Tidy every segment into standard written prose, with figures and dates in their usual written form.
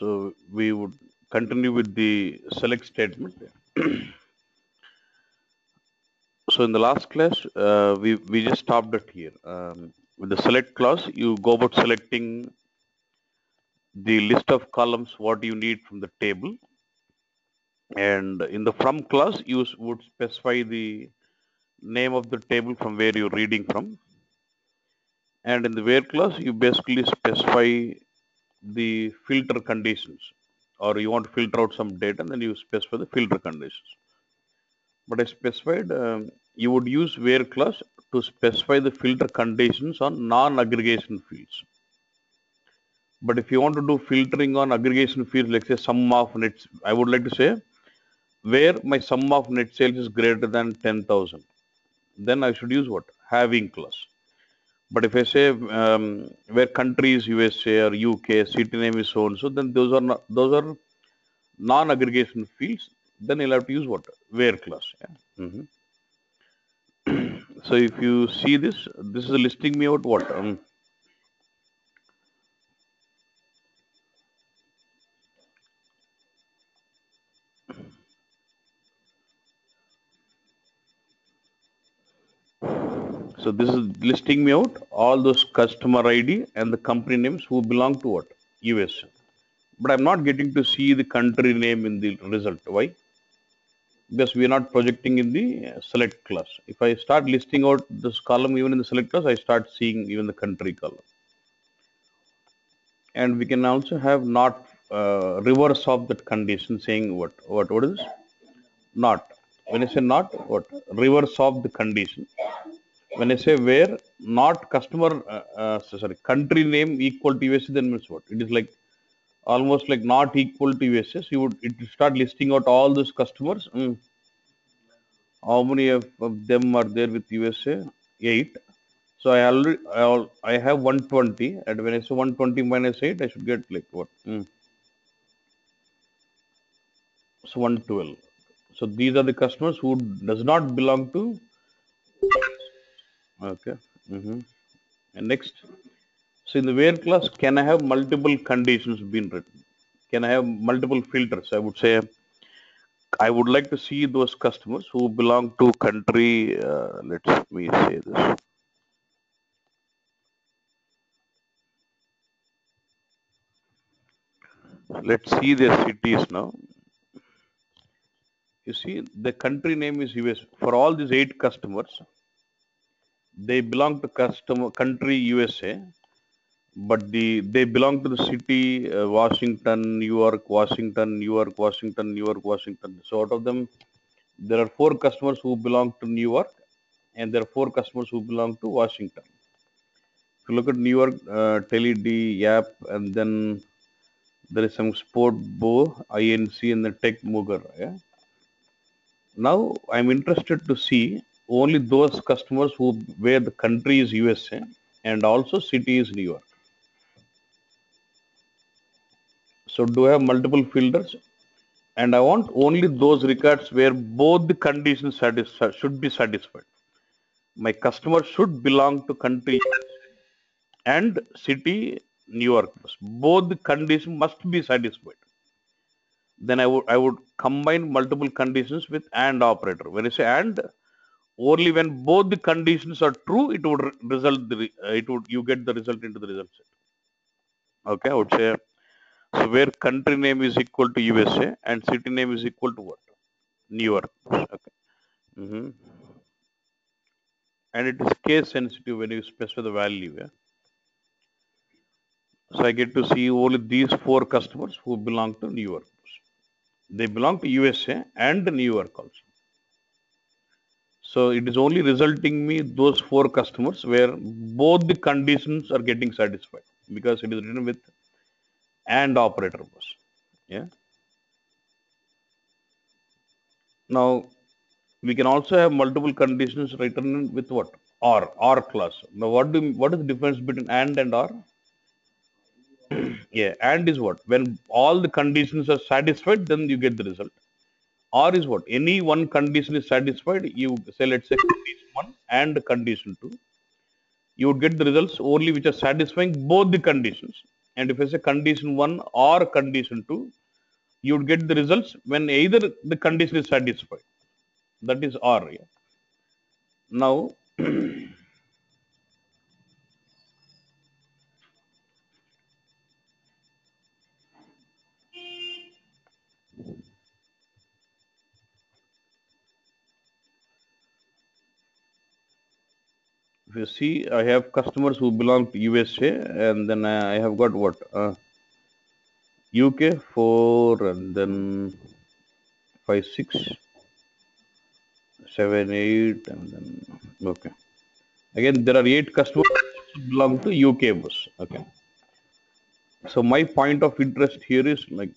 So we would continue with the select statement. So in the last class, we just stopped it here. With the select clause, you go about selecting the list of columns what you need from the table, and in the from clause, you would specify the name of the table from where you're reading from, and in the where clause, you basically specify the filter conditions, or you want to filter out some data, and then you specify the filter conditions. But I specified you would use where clause to specify the filter conditions on non-aggregation fields. But if you want to do filtering on aggregation fields, like say sum of net, I would like to say where my sum of net sales is greater than 10,000, then I should use what? Having clause. But if I say where country is USA or UK, city name is so and so, then those are non-aggregation fields. Then you'll have to use what? Where clause. Yeah? So if you see this is listing me out what? So this is listing me out all those customer ID and the company names who belong to what? US. But I'm not getting to see the country name in the result. Why? Because we are not projecting in the select class. If I start listing out this column even in the select class, I start seeing even the country column. And we can also have not reverse of that condition saying what is this? Not. When I say not, what? Reverse of the condition. When I say where not customer, country name equal to USA, then means what? It is like almost like not equal to USA. So it will start listing out all those customers. How many of them are there with USA? 8. So I have 120, and when I say 120 minus 8, I should get like what? So 112. So these are the customers who does not belong to. Okay. And next, so in the where class, can I have multiple conditions being written? Can I have multiple filters? I would say I would like to see those customers who belong to country. Let me say this. Let's see their cities now. You see, the country name is US. For all these 8 customers, they belong to country USA, but they belong to the city Washington, New York, Washington, New York, Washington, New York, Washington. So out of them, there are 4 customers who belong to New York, and there are 4 customers who belong to Washington. If you look at New York, TeleD, Yap, and then there is some Sport Bo, INC, and the Tech Mugar. Yeah. Now I'm interested to see only those customers where the country is USA and also city is New York. So do I have multiple filters? And I want only those records where both the conditions should be satisfied. My customer should belong to country and city New York. Both the conditions must be satisfied. Then I would combine multiple conditions with AND operator. When I say AND, only when both the conditions are true, it would you get the result into the result set. Okay, I would say so where country name is equal to USA and city name is equal to what? New York. Okay. And it is case sensitive when you specify the value. Yeah? So I get to see only these 4 customers who belong to New York. They belong to USA and New York also. So it is only resulting me those 4 customers where both the conditions are getting satisfied because it is written with AND operator. Yeah. Now we can also have multiple conditions written with what? OR clause. Now what is the difference between AND and OR? Yeah, AND is what? When all the conditions are satisfied, then you get the result. OR is what? Any one condition is satisfied, you say let's say condition 1 and condition 2. You would get the results only which are satisfying both the conditions. And if I say condition 1 or condition 2, you would get the results when either the condition is satisfied. That is or. Yeah. Now, if you see, I have customers who belong to USA, and then I have got what? UK 4, and then 5, 6, 7, 8, and then okay. Again, there are 8 customers who belong to UK bus. Okay. So my point of interest here is like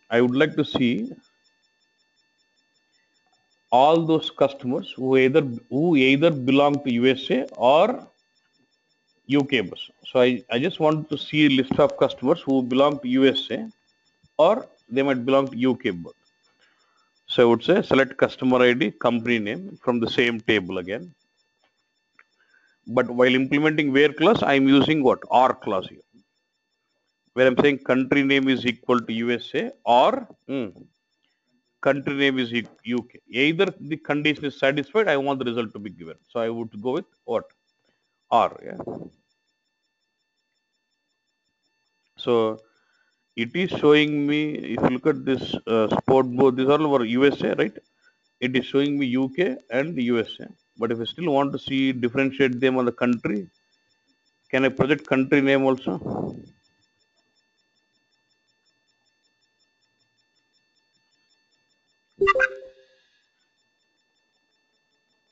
I would like to see all those customers who either belong to USA or UK bus. So I just want to see a list of customers who belong to USA or they might belong to UK bus. So I would say select customer ID, company name from the same table again. But while implementing where clause, I'm using what? Or clause here. Where I'm saying country name is equal to USA or country name is UK. Either the condition is satisfied, I want the result to be given. So I would go with what? Or. Yeah. So it is showing me, if you look at this sport board, these are all over USA, right? It is showing me UK and USA. But if I still want to see differentiate them on the country, can I project country name also?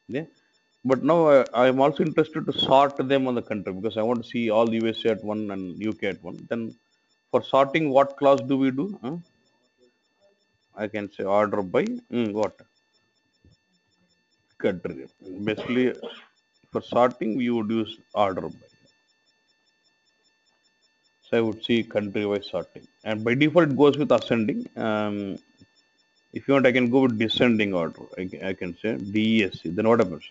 Yeah. But now I am also interested to sort them on the country because I want to see all USA at one and UK at one. Then for sorting, what clause do we do? I can say order by what? Country. Basically, for sorting, we would use order by. So I would see country-wise sorting. And by default, it goes with ascending. If you want, I can go with descending order. I can say DESC. Then what happens?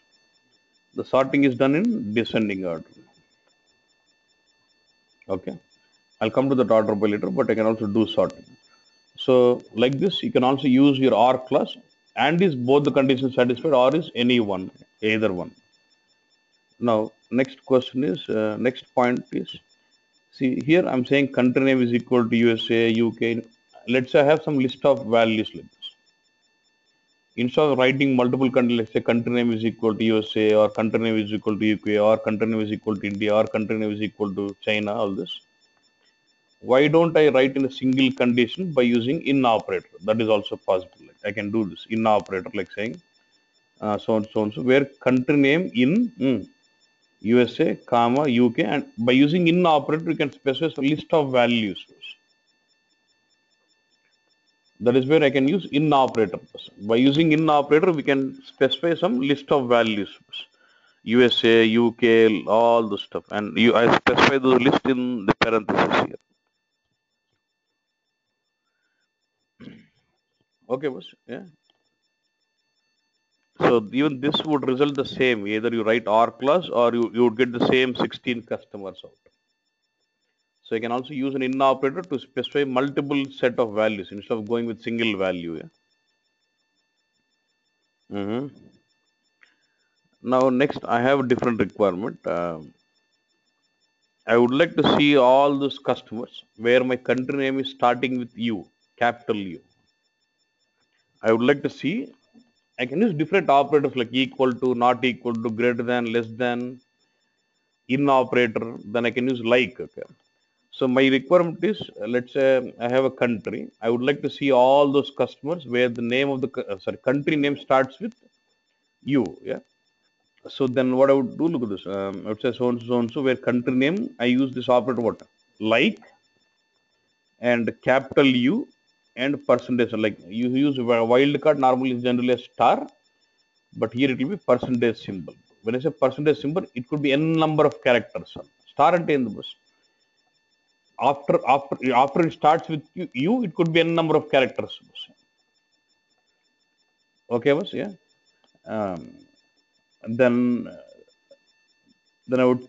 The sorting is done in descending order. Okay. I'll come to that order by later, but I can also do sorting. So like this, you can also use your OR clause and is both the conditions satisfied or is any one, either one. Now, next question is, next point is, see here I'm saying country name is equal to USA, UK. Let's say I have some list of values like this. Instead of writing multiple countries, let's say country name is equal to USA or country name is equal to UK or country name is equal to India or country name is equal to China, all this. Why don't I write in a single condition by using in operator? That is also possible. Like I can do this in operator, like saying so and so and so, where country name in USA, comma UK, and by using in operator, you can specify a list of values. That is where I can use in operator. By using in operator, we can specify some list of values. USA, UK, all the stuff, and I specify those list in the parentheses here. Okay, boss. Yeah. So even this would result the same. Either you write or clause or you would get the same 16 customers out. So you can also use an in operator to specify multiple set of values instead of going with single value. Yeah? Now next I have a different requirement. I would like to see all those customers where my country name is starting with U, capital U. I would like to see, I can use different operators like equal to, not equal to, greater than, less than, in operator, then I can use like. Okay. So my requirement is, let's say I have a country. I would like to see all those customers where the name of the country name starts with U. Yeah. So then what I would do, look at this. I would say so and so, where country name, I use this operator what? Like and capital U and percentage. Like you use wildcard, normally is generally a star, but here it will be percentage symbol. When I say percentage symbol, it could be n number of characters. Star and in the bus. After it starts with U, it could be n number of characters. Okay, boss. Yeah. Um, then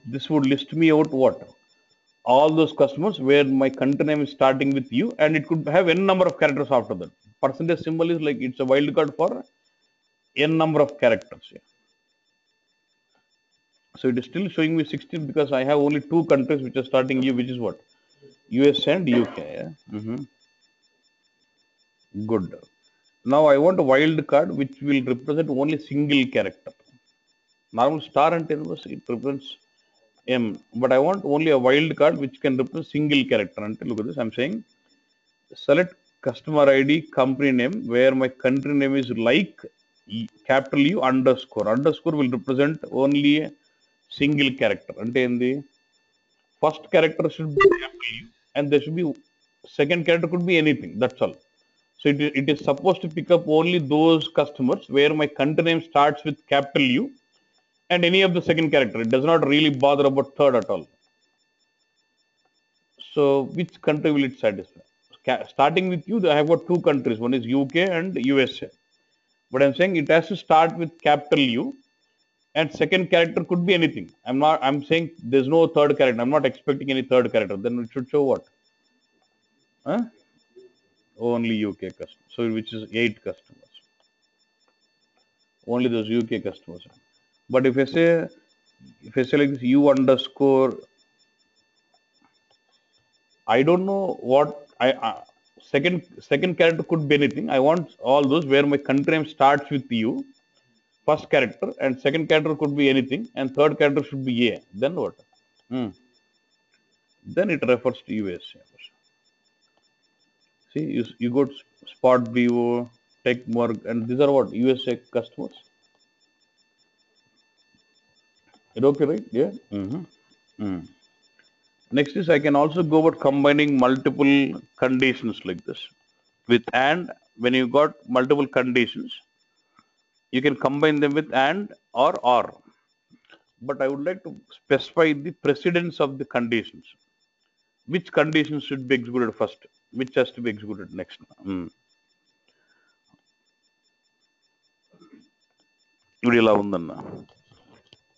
this would list me out what all those customers where my country name is starting with U, and it could have n number of characters after that. Percentage symbol is like it's a wildcard for n number of characters. Yeah. So it is still showing me 16 because I have only two countries which are starting U, which is what? US and UK. Yeah? Good. Now I want a wildcard which will represent only single character. Normal star and inverse it represents M, but I want only a wildcard which can represent single character. And look at this, I'm saying select customer ID company name where my country name is like capital U underscore. Underscore will represent only a single character. And in the first character should be capital U and there should be second character could be anything. That's all. So it is supposed to pick up only those customers where my country name starts with capital U and any of the second character. It does not really bother about third at all. So which country will it satisfy? Starting with U, I have got two countries. One is UK and USA. But I'm saying it has to start with capital U and second character could be anything. I'm saying there's no third character. I'm not expecting any third character. Then it should show what? Huh? Only UK customers. So which is 8 customers. Only those UK customers. But if I say like this U underscore, I don't know what second character could be anything. I want all those where my country name starts with U, first character, and second character could be anything, and third character should be A. Then what? Then it refers to US. See, you got Spot BO, TechMorg, and these are what? USA customers. It okay, right? Yeah. Next is I can also go about combining multiple conditions like this. With and, when you got multiple conditions, you can combine them with and or. But I would like to specify the precedence of the conditions. Which conditions should be executed first? Which has to be executed next?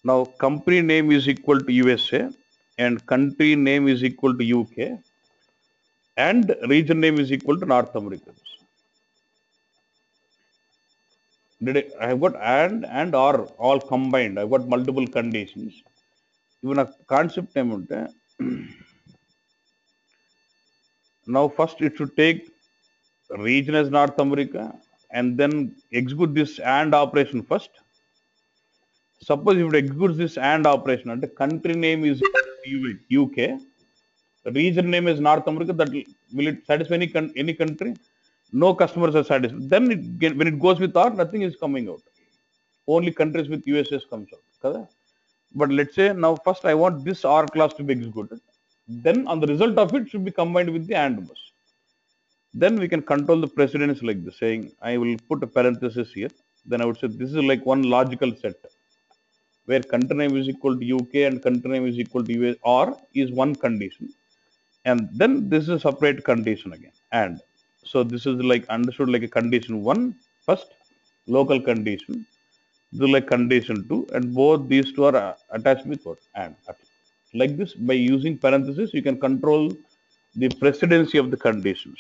Now company name is equal to USA and country name is equal to UK and region name is equal to North America. I have got and or all combined. I've got multiple conditions. Even a concept name. Now first it should take region as North America and then execute this and operation first. Suppose if it executes this and operation and the country name is UK, region name is North America, that will it satisfy any country? No customers are satisfied. Then when it goes with R, nothing is coming out. Only countries with USS comes out. Correct? But let's say now first I want this R class to be executed. Then on the result of it should be combined with the AND bus. Then we can control the precedence like this, saying I will put a parenthesis here. Then I would say this is like one logical set where country name is equal to UK and country name is equal to US or is one condition. And then this is a separate condition again. And so this is like understood like a condition 1 first, local condition, this is like condition 2, and both these two are attached with what? And. Like this, by using parentheses, you can control the precedency of the conditions.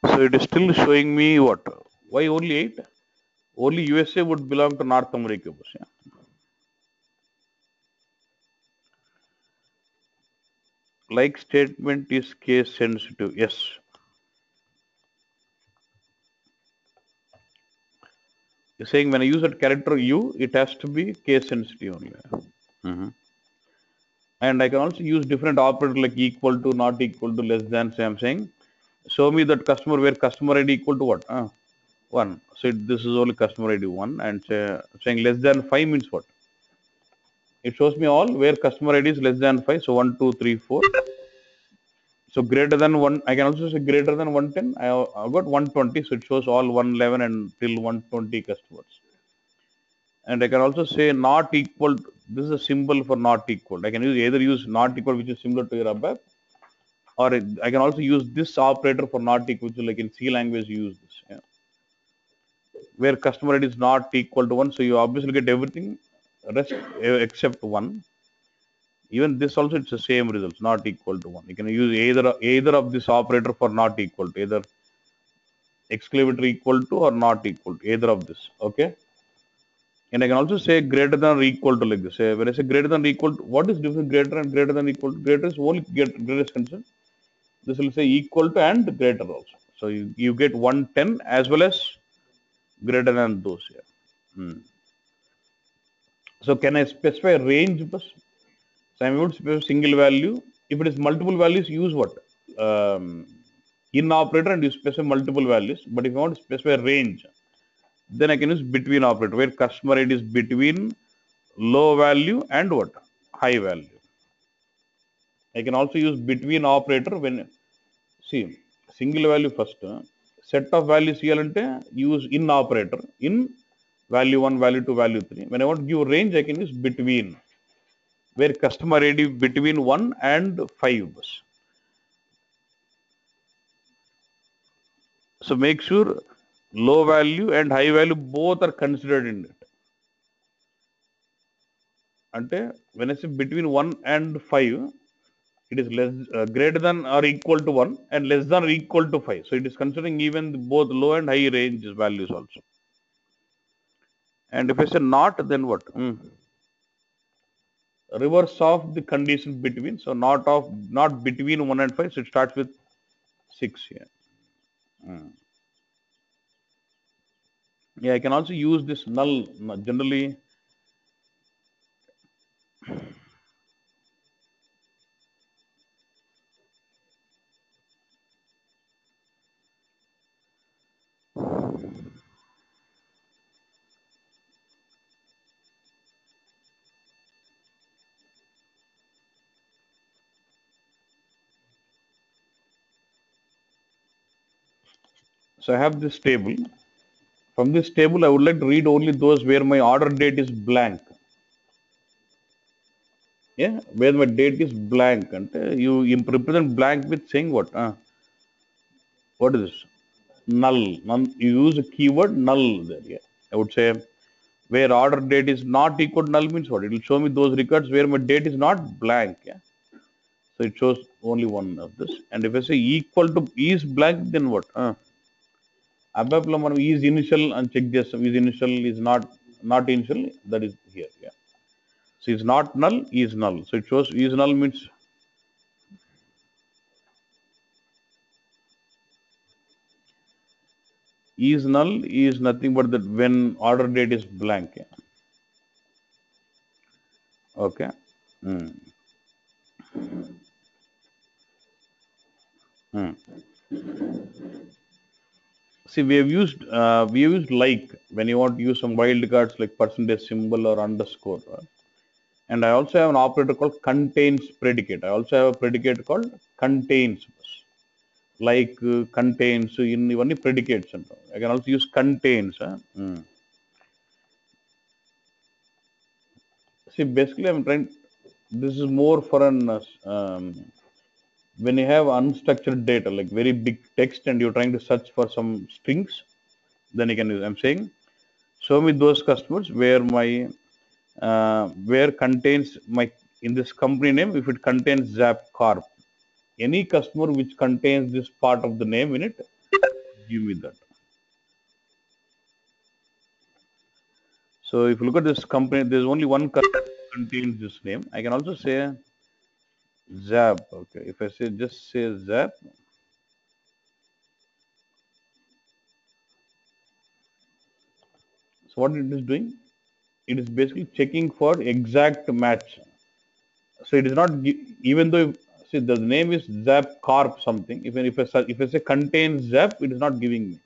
So it is still showing me what? Why only 8? Only USA would belong to North America. Yeah. Like statement is case sensitive. Yes. You're saying when I use that character U, it has to be case sensitive only. And I can also use different operators like equal to, not equal to, less than. So I'm saying, show me that customer where customer ID equal to what? 1. So this is only customer ID 1, and saying less than 5 means what? It shows me all where customer ID is less than 5. So 1, 2, 3, 4. So greater than 1, I can also say greater than 110. I've got 120, so it shows all 111 and till 120 customers. And I can also say not equal. This is a symbol for not equal. I can either use not equal, which is similar to your above, or I can also use this operator for not equal, which is like in C language you use this. Where customer ID is not equal to 1, so you obviously get everything rest except 1. Even this also it's the same results, not equal to 1. You can use either of this operator for not equal to, either exclamatory equal to or not equal to, either of this. Okay. And I can also say greater than or equal to like this. When I say greater than or equal to, what is difference greater and greater than equal to? Greater is only greatest concern. This will say equal to and greater also. So you get 110 as well as greater than those here. So can I specify a range? So I'm going to specify single value. If it is multiple values, use what? In operator and you specify multiple values. But if you want to specify a range, then I can use between operator, where customer ID is between low value and what? High value. I can also use between operator when, see, single value first. Set of values here use in operator in value 1, value 2, value 3. When I want to give range, I can use between, where customer ID between 1 and 5. So make sure low value and high value both are considered in it. Ante when I say between 1 and 5, it is less greater than or equal to 1 and less than or equal to 5. So it is considering even both low and high range values also. And if I say not, then what? Reverse of the condition between. So not between 1 and 5. So it starts with 6 here. Yeah, I can also use this null generally. So I have this table. From this table, I would like to read only those where my order date is blank. Yeah, where my date is blank. And you represent blank with saying what? What is this? Null. You use a keyword null there. Yeah, I would say where order date is not equal to null means what? It will show me those records where my date is not blank. Yeah, so it shows only one of this. And if I say equal to is blank, then what? Above మనం is initial and check this. Is initial is not initial. That is here. Yeah. So is not null, is null. So it shows is null means is null is nothing but that when order date is blank. Yeah. Okay. See, we have used like when you want to use some wildcards like percentage symbol or underscore. And I also have an operator called contains predicate. I also have a predicate called contains, like contains in even predicates. I can also use contains. See, basically, I'm trying. This is more for an when you have unstructured data, like very big text, and you're trying to search for some strings, then you can use. I'm saying, show me those customers where my where contains my in this company name. If it contains Zap Corp, any customer which contains this part of the name in it, give me that. So if you look at this company, there's only one customer contains this name. I can also say Zap. Okay, if I say just say Zap, so what it is doing? It is basically checking for exact match. So it is not even though see the name is Zap Corp something. If I say contains Zap, it is not giving me.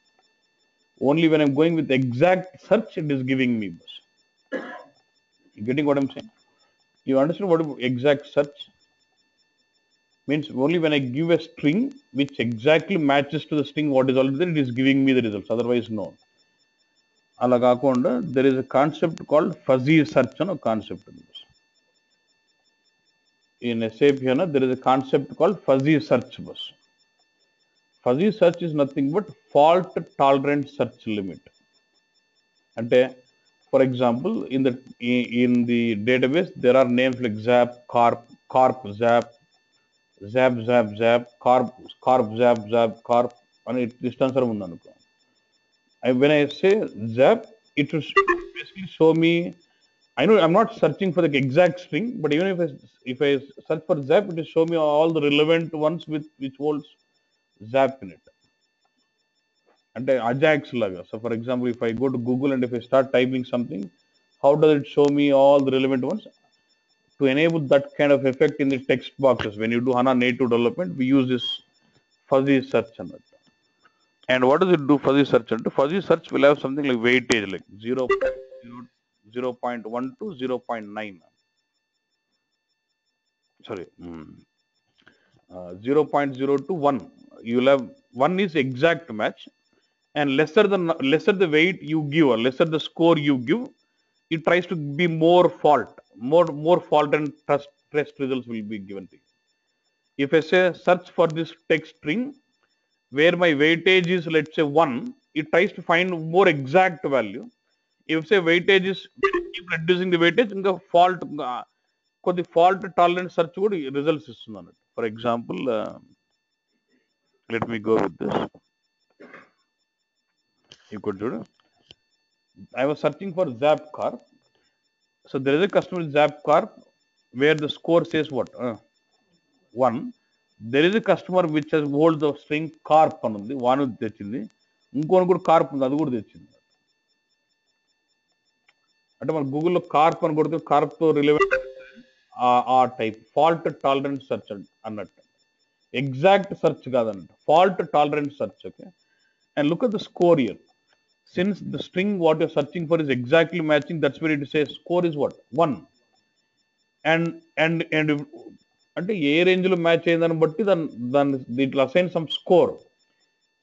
Only when I'm going with exact search, it is giving me. You getting what I'm saying? You understand what exact search means? Only when I give a string which exactly matches to the string what is already there, it is giving me the results. Otherwise, no. Alagakonda, there is a concept called fuzzy search. No concept. In SAP HANA, there is a concept called fuzzy search bus. Fuzzy search is nothing but fault tolerant search limit. అంటే For example, in the database, there are names like Zap, Carp, Zap, Zap, Carp, and it distance are when I say Zap, it will basically show me. I know I'm not searching for the exact string, but even if I search for Zap, it will show me all the relevant ones with which holds Zap in it. And Ajax laga. So for example, if I go to Google and if I start typing something, how does it show me all the relevant ones? To enable that kind of effect in the text boxes, when you do HANA native development, we use this fuzzy search on it. And what does it do, fuzzy search? And fuzzy search will have something like weightage, like 0.1 to 0.9. Sorry, 0.0 to 1. You'll have 1 is exact match, and lesser the weight you give or lesser the score you give, it tries to be more fault and test results will be given to you. If I say search for this text string where my weightage is, let's say 1, it tries to find more exact value. If say weightage is, keep reducing the weightage, ఇంకా fault కొద్ది fault tolerant search కూడా results ఇస్తుంది అన్నట్టు. For example, let me go with this. You could do it. I was searching for Zap Carp. So there is a customer Zap Carp where the score says what? 1. There is a customer which has hold the string carp అని ఉంది, వాను తెచ్చింది, ఇంకోని కూడా Corp ఉంది, అది కూడా తెచ్చింది. అంటే మన గూగుల్లో కార్ప్ అని కొడితే కార్ప్తో రిలేవెంట్ ఆ టైప్ ఫాల్ట్ టాలరెంట్ సెర్చ్ అన్నట్టు, ఎగ్జాక్ట్ సెర్చ్ కాదన్నట్టు, fault tolerant search. Okay, and look at the score year. Since the string what you're searching for is exactly matching, that's where it says score is what? 1. And అంటే ఏ range లో match అయ్యిందని బట్టి దాన్ని దీంట్లో assign some score,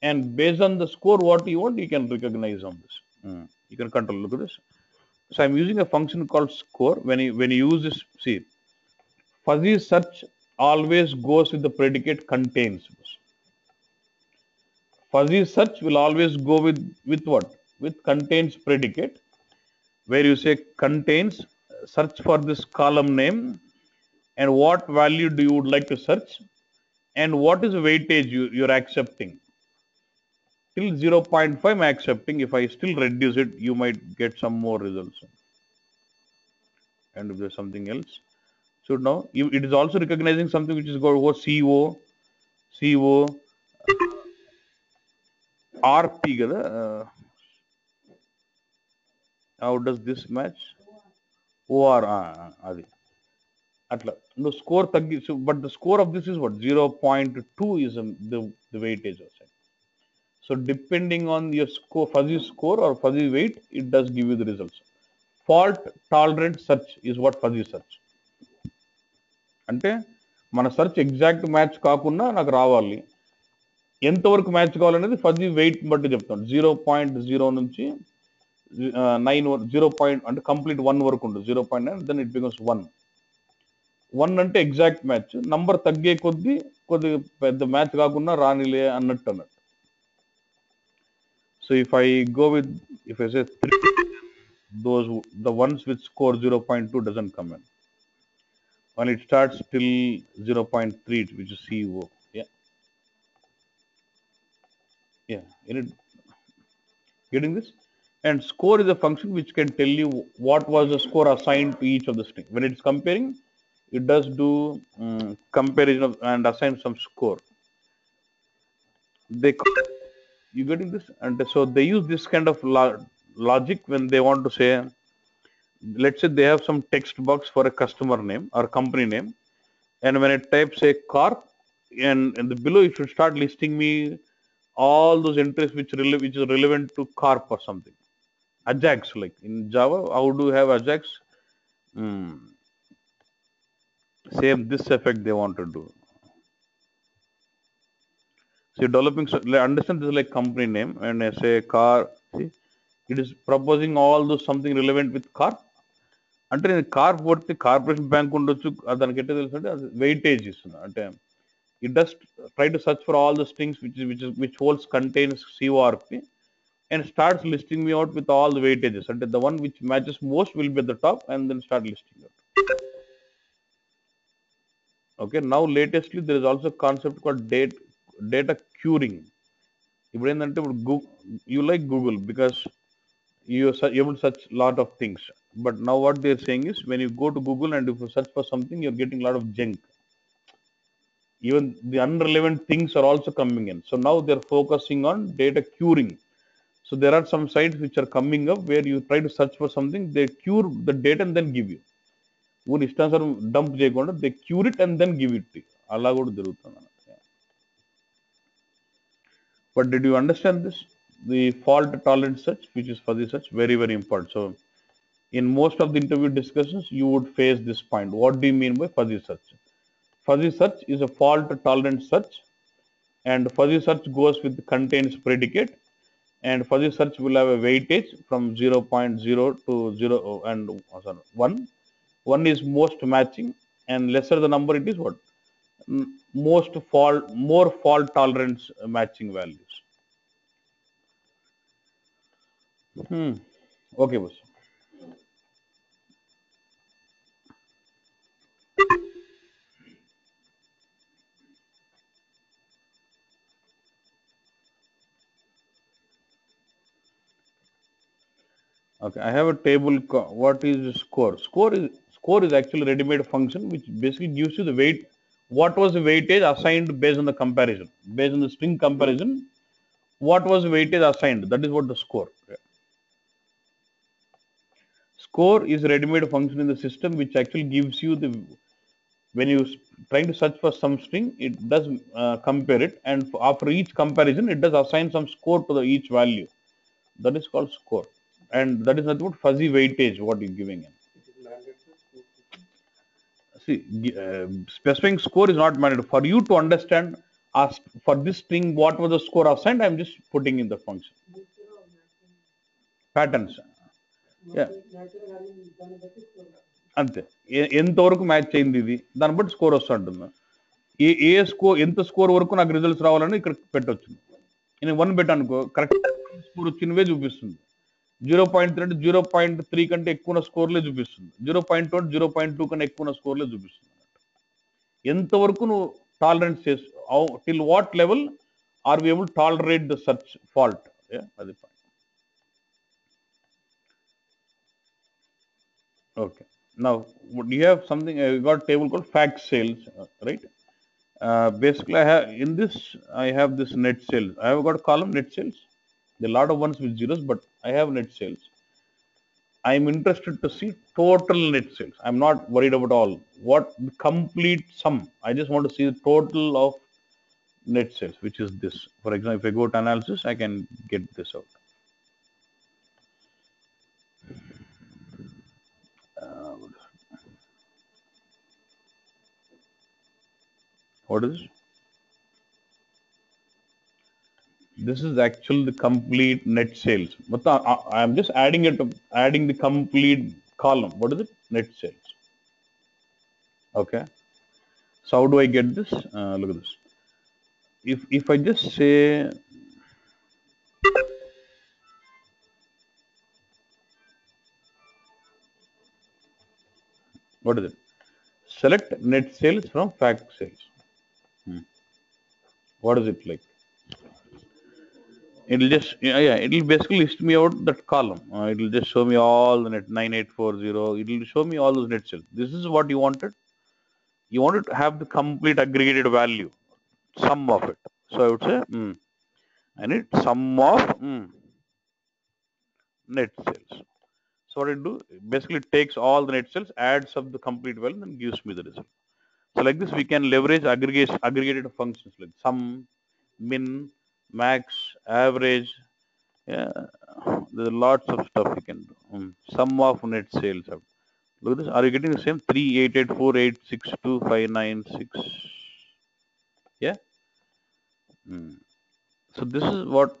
and based on the score what you want, you can recognize on this. You can control. Look at this. So I'm using a function called score. When you use this, see, fuzzy search always goes with the predicate contains. Fuzzy search will always go with what? With contains predicate, where you say contains, search for this column name, and what value do you would like to search, and what is the weightage you're accepting. Till 0.5 I'm accepting. If I still reduce it, you might get some more results. And if there's something else, so now it is also recognizing something which is called CO, RP kada. How does this match? OR adi atla no score taggi. So but the score of this is what? 0.2 is the weightage also. So depending on your score, fuzzy score or fuzzy weight, it does give you the results. Fault tolerant search is what fuzzy search. అంటే మన search exact match కాకుండా నాకు రావాలి, ఎంతవరకు match కావాలనేది fuzzy wait బట్టి చెప్తాను. 0.0 నుంచి 9 0. అంటే కంప్లీట్ 1 వరకు ఉంటుంది. 0.9 దెన్ ఇట్ బికమ్స్ 1 అంటే ఎగ్జాక్ట్ మ్యాచ్. నంబర్ తగ్గే కొద్ది పెద్ద మ్యాచ్ కాకుండా రానిలే అన్నట్టు. So if I go with, if I say 3, the ones with score 0.2 doesn't come in. When it starts till 0.3, which is CO. Yeah, getting this? And score is a function which can tell you what was the score assigned to each of the string. When it's comparing, it does do comparison and assign some score. You getting this? And so they use this kind of logic when they want to say, let's say they have some text box for a customer name or company name, and when I type say carp, and below it should start listing me all those entries which is relevant to carp or something. Ajax, like in Java, how do you have Ajax? Same this effect they want to do. So developing, understand this is like company name, and I say car. See, it is proposing all those something relevant with carp. అంటే నేను Corp కొడితే corporation bank ఉండొచ్చు, దానికి ఎట్లా తెలుసు అంటే అది weightage ఇస్తుంది. అంటే it does try to search for all the strings which holds contains CORP, and starts listing me out with all the weightages. And the one which matches most will be at the top, and then start listing out. Okay. Now latestly there is also a concept called data curing. ఇప్పుడు ఏంటంటే you like Google because you are able to search lot of things. But now what they're saying is when you go to Google and if you search for something, you're getting a lot of junk. Even the unrelevant things are also coming in. So now they're focusing on data curing. So there are some sites which are coming up where you try to search for something, they cure the data and then give you. One ఇష్టానుసారం dump చేయకుండా they cure it and then give it to you. అలా కూడా జరుగుతుంది. But did you understand this? The fault tolerant search, which is fuzzy search, very, very important. So in most of the interview discussions, you would face this point. What do you mean by fuzzy search? Fuzzy search is a fault tolerant search, and fuzzy search goes with contains predicate, and fuzzy search will have a weightage from 0.0 to 0 and 1. 1 is most matching, and lesser the number it is what? More fault tolerance matching values. Okay, boss. Okay, I have a table. What is score? Score is actually a ready-made function which basically gives you the weight. What was the weightage assigned based on the comparison? Based on the string comparison, what was the weightage assigned? That is what the score. Score is a ready-made function in the system which actually gives you the, when you trying to search for some string, it does compare it, and after each comparison, it does assign some score to the each value. That is called score, and that is not what fuzzy weightage what you're giving in. See, specifying score is not mandatory. For you to understand, ask for this string what was the score assigned, I'm just putting in the function. Patterns. Yeah. అంతే ఎంతవరకు match అయింది ఇది దాన్ని బట్టి score వస్తుంటుంది. ఏ score ఎంత score వరకు నాకు రిజల్ట్స్ రావాలని ఇక్కడ పెట్టవచ్చు. నేను 1 పెట్టానుకో కరెక్ట్ స్కోర్ వచ్చినవే చూపిస్తుంది. 0.3 అంటే 0.3 కంటే ఎక్కువ స్కోర్లే చూపిస్తుంది. 0.2 అంటే 0.2 కన్నా ఎక్కువ స్కోర్లే చూపిస్తుంది. ఎంతవరకు నువ్వు టాలరెన్స్ చేస్తావు, till what level are we able tolerate the search fault. అది okay. Now you have something, you got a table called fact sales, right? Basically I have this net sales. I have got a column net sales. There are a lot of ones with zeros, but I have net sales. I'm interested to see total net sales. I'm not worried about all. What the complete sum. I just want to see the total of net sales, which is this. For example, if I go to analysis, I can get this out. What is this? This is actually the complete net sales. But I'm just adding the complete column. What is it? Net sales. Okay. So how do I get this? Look at this. If I just say, what is it? Select net sales from fact sales. What is it like? It'll just, it'll basically list me out that column. It'll just show me all the net 9840. It'll show me all those net sales. This is what you wanted. You wanted to have the complete aggregated value, sum of it. So I would say, I need sum of net sales. So what it do? Basically, it takes all the net sales, adds up the complete value, and gives me the result. So like this, we can leverage aggregated functions like sum, min, max, average. Yeah, there's lots of stuff we can do. Sum of net sales. Look at this. Are you getting the same? 38848625996. Yeah. So this is what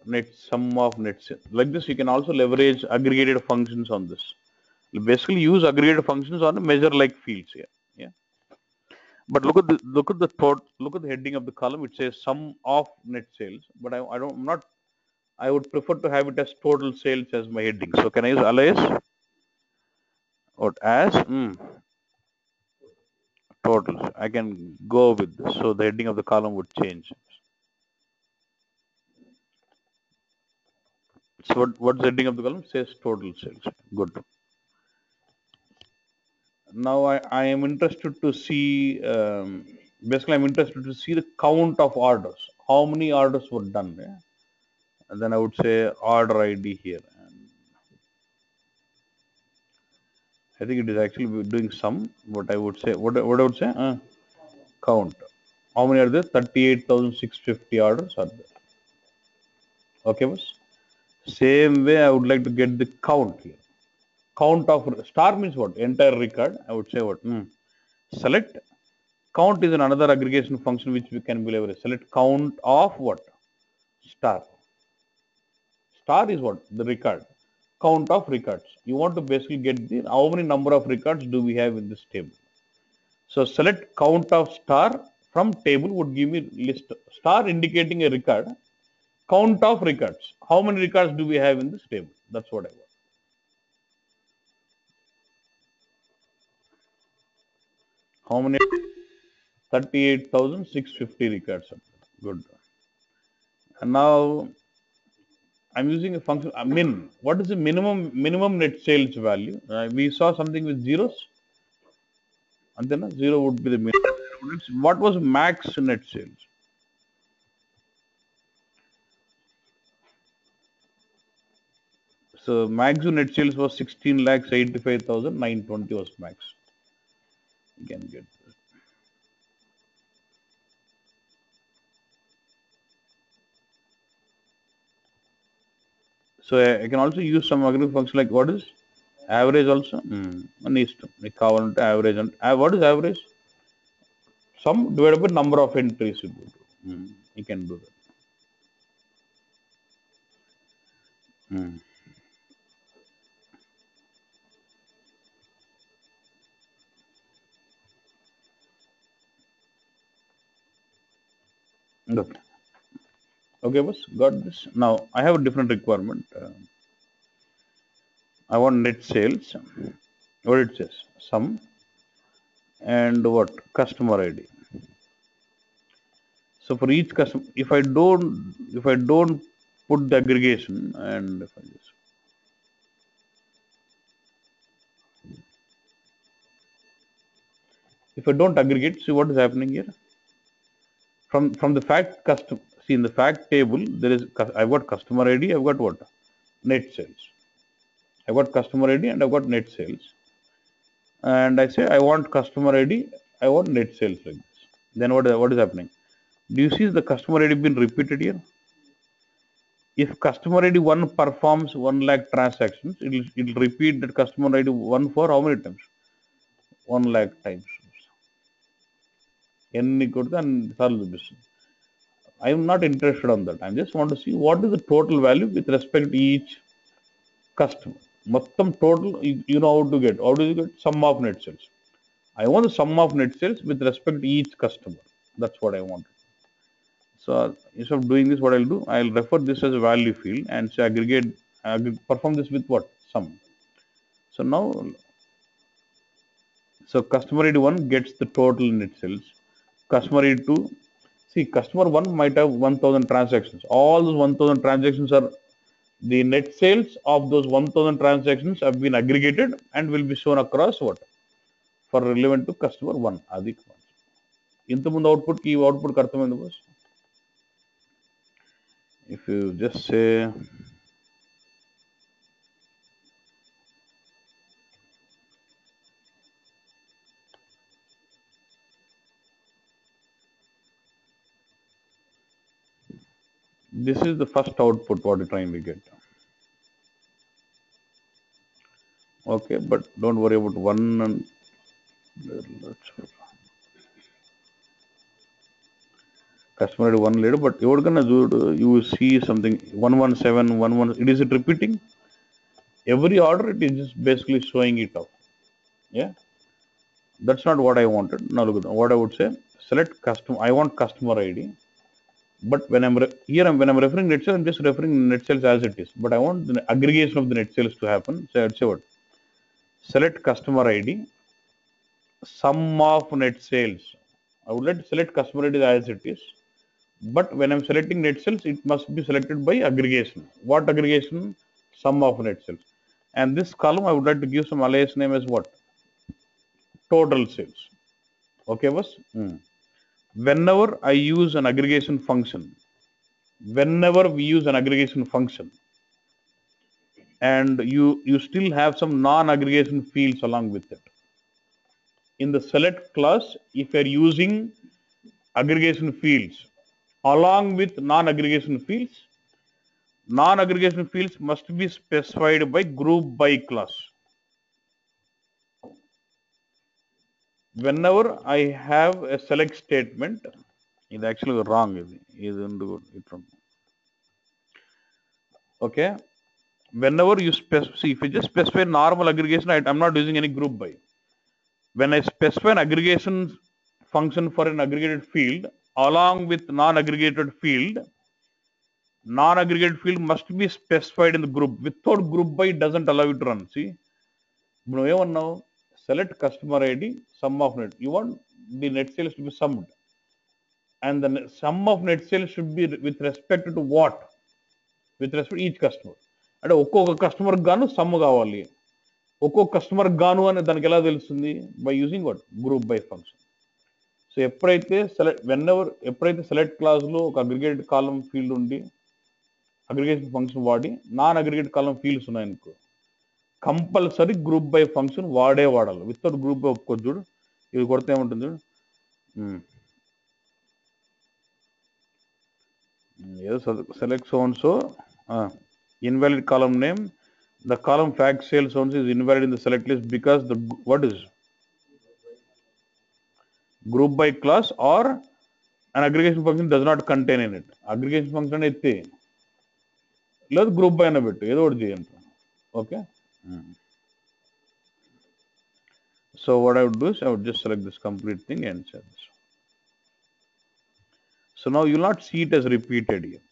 sum of net sales. Like this, you can also leverage aggregated functions on this. You basically use aggregated functions on a measure like fields here. Yeah. But look at the heading of the column. It says sum of net sales. But I'm not I would prefer to have it as total sales as my heading. So can I use alias? What as total? I can go with this. So the heading of the column would change. So what's the heading of the column? Says total sales. Good. Now I am interested to see, basically I'm interested to see the count of orders. How many orders were done? Yeah? And then I would say order ID here. And I think it is actually doing some, but I would say, what I would say, count. How many are there? 38,650 orders are there. Okay, boss. Same way I would like to get the count here. Count of star means what? Entire record. I would say what? Select. Count is another aggregation function which we can be leveraged. Select count of what? Star. Star is what? The record. Count of records. You want to basically get the how many number of records do we have in this table. So select count of star from table would give me list. Star indicating a record. Count of records. How many records do we have in this table? That's what I want. How many? 38,650 records. Good. And now I'm using a function min. What is the minimum net sales value? We saw something with zeros, and then zero would be the minimum. What was max net sales? So max net sales was 16,85,920 was max. You can get this. So I can also use some aggregate function like what is average also. Equivalent average and what is average? Sum divided by number of entries. You can do that. Okay. Okay, boss, got this. Now I have a different requirement. I want net sales. What it says? Sum and what? Customer ID. So for each customer, if I don't put the aggregation and if I don't aggregate, see what is happening here. From the fact custom, see in the fact table there is I've got customer ID. I've got what? Net sales. I've got customer ID and I've got net sales. And I say I want customer ID. I want net sales like this. Then what is happening? Do you see the customer ID been repeated here? If customer ID 1 performs 1 lakh transactions, it'll repeat that customer ID 1 for how many times? 1 lakh times. N equal to and solve the business. I am not interested on that. I just want to see what is the total value with respect to each customer. Mottam total, you know how to get. How do you get? Sum of net sales. I want the sum of net sales with respect to each customer. That's what I want. So instead of doing this, what I'll do, I'll refer this as a value field and say perform this with what? Sum. So now, so customer ID 1 gets the total net sales. Customer ID 2, see, customer 1 might have 1,000 transactions. All those 1,000 transactions are the net sales of those 1,000 transactions have been aggregated and will be shown across what? For relevant to customer 1. Adik. ఇంతకుముందు output కి output అర్థమైంది boss if you just say this is the first output what you're trying to get. Okay, but don't worry about one and customer ID 1 later, but you're gonna do you will see something 11711. It is it repeating every order, it is just basically showing it out. Yeah, that's not what I wanted. Now look at what I would say. Select custom. I want customer ID. But when when I'm referring net sales, I'm just referring net sales as it is. But I want the aggregation of the net sales to happen. So I'd say what? Select customer ID, sum of net sales. I would like to select customer ID as it is. But when I'm selecting net sales, it must be selected by aggregation. What aggregation? Sum of net sales. And this column, I would like to give some alias name as what? Total sales. Okay, boss? Whenever I use an aggregation function, whenever we use an aggregation function, and you still have some non-aggregation fields along with it. In the select class, if you're using aggregation fields along with non-aggregation fields must be specified by group by class. Whenever I have a select statement, it's actually wrong. Okay. Whenever you see, if you just specify normal aggregation, I'm not using any group by. When I specify an aggregation function for an aggregated field along with non-aggregated field must be specified in the group. Without group by, it doesn't allow you to run. See, now select customer ID, sum of net. You want the net sales to be summed, and the sum of net sales should be with respect to what? With respect to each customer. And ఒక్కొక్క customer గాను sum కావాలి. ఒక్కొక్క customer గాను అని దానికి ఎలా తెలుస్తుంది? By using what? Group by function. So ఎప్పుడైతే సెలెక్ట్ క్లాస్లో ఒక అగ్రిగేటెడ్ కాలం ఫీల్డ్ ఉండి అగ్రిగేషన్ ఫంక్షన్ వాడి నాన్ అగ్రిగేట్ కాలం ఫీల్డ్స్ ఉన్నాయనుకో, కంపల్సరీ గ్రూప్ బై ఫంక్షన్ వాడాలి. వితౌట్ గ్రూప్ బై ఒప్పుకోవచ్చు. చూడు, ఇది కొడితే ఏముంటుంది చూడు, ఏదో select so and so invalid column name, the column fact sales zones is invalid in the select list because the what is group by class or an aggregation function does not contain in it. Aggregation function అయితే లేదు, group by అన్న పెట్టు, ఏదో ఒకటి చేయండి. Okay. So what I would do is I would just select this complete thing and set this. So now you will not see it as repeated here.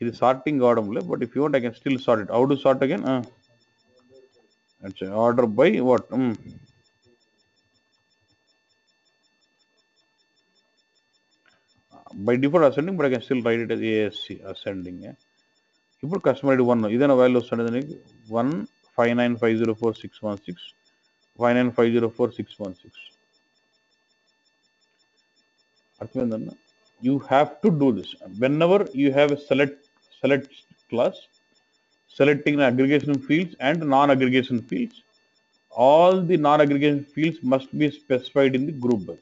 It is sorting order, but if you want, I can still sort it. How to sort again? Let's say order by what? By default ascending, but I can still write it as ASC ascending. ఇప్పుడు customer ID 1 ఇదైనా value వస్తుంది దానికి 159504616 59504616 అర్థమైందన్న. You have to do this whenever you have a select class selecting the aggregation fields and non-aggregation fields. All the non-aggregation fields must be specified in the group by.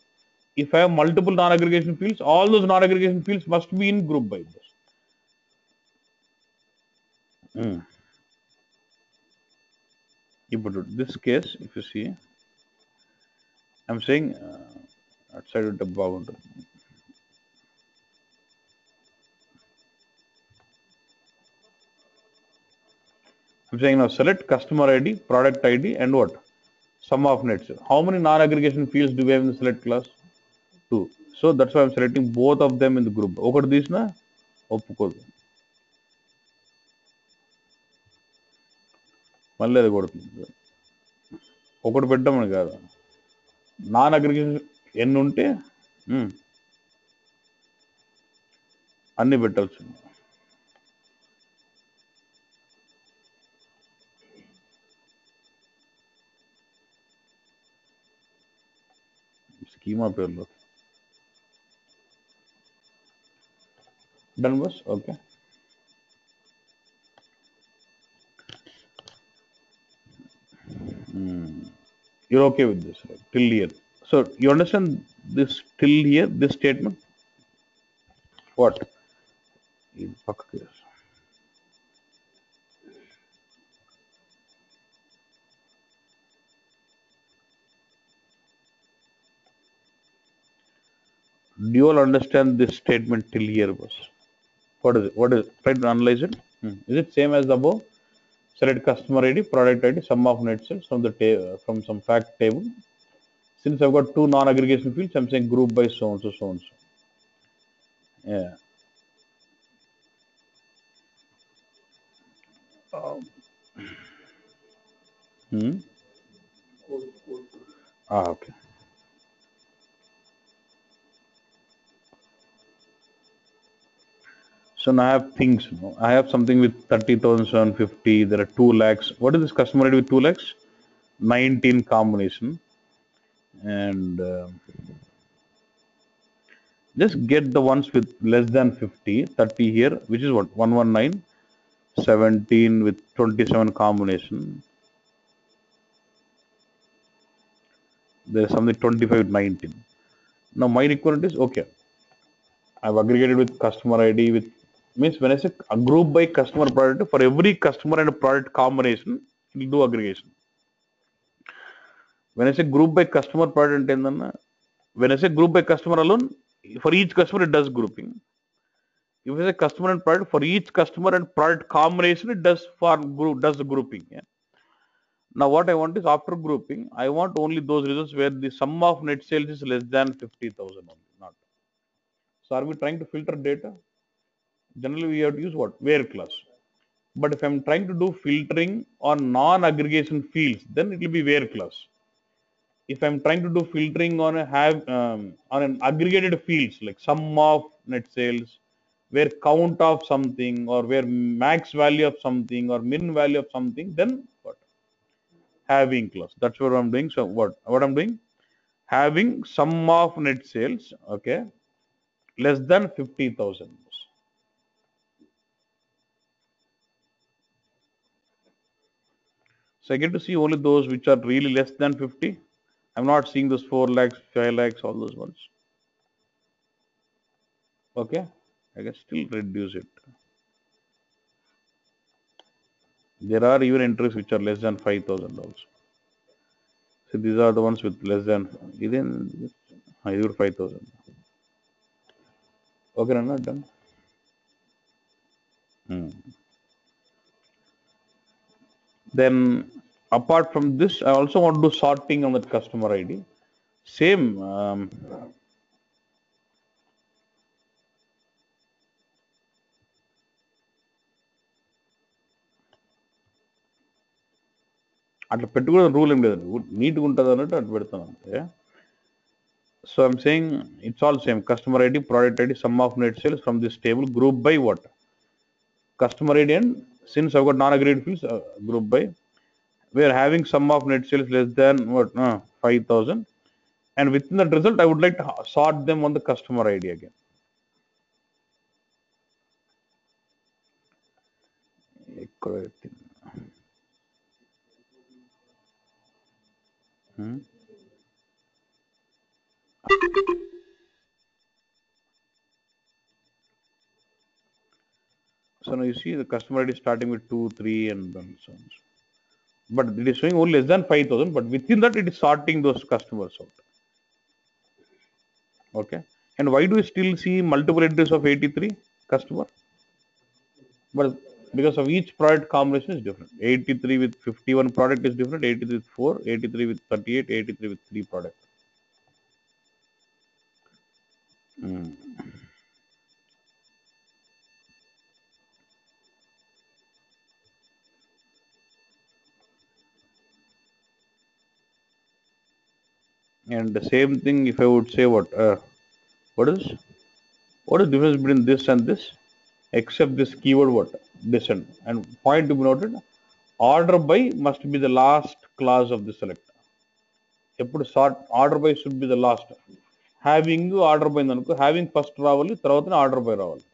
If I have multiple non-aggregation fields, all those non-aggregation fields must be in group by. But this case, if you see, I'm saying outside of the boundary. I'm saying now select customer ID, product ID, and what? Sum of net sales. How many non-aggregation fields do we have in the select class? 2. So that's why I'm selecting both of them in the group. ఒకటి తీసినా ఒప్పుకోదు, మళ్ళీ అది కొడుతుంది. ఒకటి పెట్టమని కాదు, non aggregation ఎన్ని ఉంటే అన్ని పెట్టాల్సింది. స్కీమా పేర్లో done bus. Okay, you're okay with this, right? Till here. So you understand this till here, this statement? What? Do you all understand this statement till here, boss? What is it? Try to analyze it. Is it same as the above? Select customer ID, product ID, sum of net sales from some fact table. Since I've got two non-aggregation fields, I'm saying group by so and so. Yeah. Hmm? Okay. So now I have things. I have something with 30,750. There are 2 lakhs. What is this customer ID with 2 lakhs? 19 combination. And just get the ones with less than 50. 30 here, which is what? 119. 17 with 27 combination. There is something 25 with 19. Now my requirement is okay. I've aggregated with customer ID with means when I say a group by customer product, for every customer and product combination, it will do aggregation. When I say group by customer product, when I say group by customer alone, for each customer it does grouping. If I say customer and product, for each customer and product combination, it does does the grouping. Yeah. Now what I want is after grouping, I want only those results where the sum of net sales is less than 50,000 only, not. So are we trying to filter data? Generally we have to use what? Where clause. But if I'm trying to do filtering on non-aggregation fields, then it will be where clause. If I'm trying to do filtering on on an aggregated fields like sum of net sales, where count of something or where max value of something or min value of something, then what? Having clause. That's what I'm doing. So what I'm doing? Having sum of net sales, okay, less than 50,000. So I get to see only those which are really less than 50. I'm not seeing those 4 lakhs, 5 lakhs, all those ones. Okay, I can still reduce it. There are even entries which are less than 5,000 also. So these are the ones with less than even 5,000. Okay, I'm not done. Hmm. Then apart from this, I also want to do sorting on that customer ID. Same. అట్లా పెట్టుకోవడం rule ఏం లేదు, నీట్గా ఉంటుంది అన్నట్టు అట్లా పెడతాను అంతే. So I'm saying it's all same. Customer ID, product ID, sum of net sales from this table, group by what? Customer ID, and since I've got non-aggregated fields, group by. We are having sum of net sales less than what? 5,000. And within that result, I would like to sort them on the customer ID again. Hmm. So now you see the customer ID starting with 2, 3, and so on. But it is showing only less than 5,000. But within that, it is sorting those customers out. Okay. And why do we still see multiple entries of 83 customer? But because of each product combination is different. 83 with 51 product is different. 83 with 4, 83 with 38, 83 with 3 product. Mm. And the same thing if I would say what is the difference between this and this? Except this keyword what? Descend. And point to be noted, order by must be the last clause of the select. ఎప్పుడు sort order by should be the last. Having order by అనుకో, having first రావాలి, తర్వాత order by రావాలి.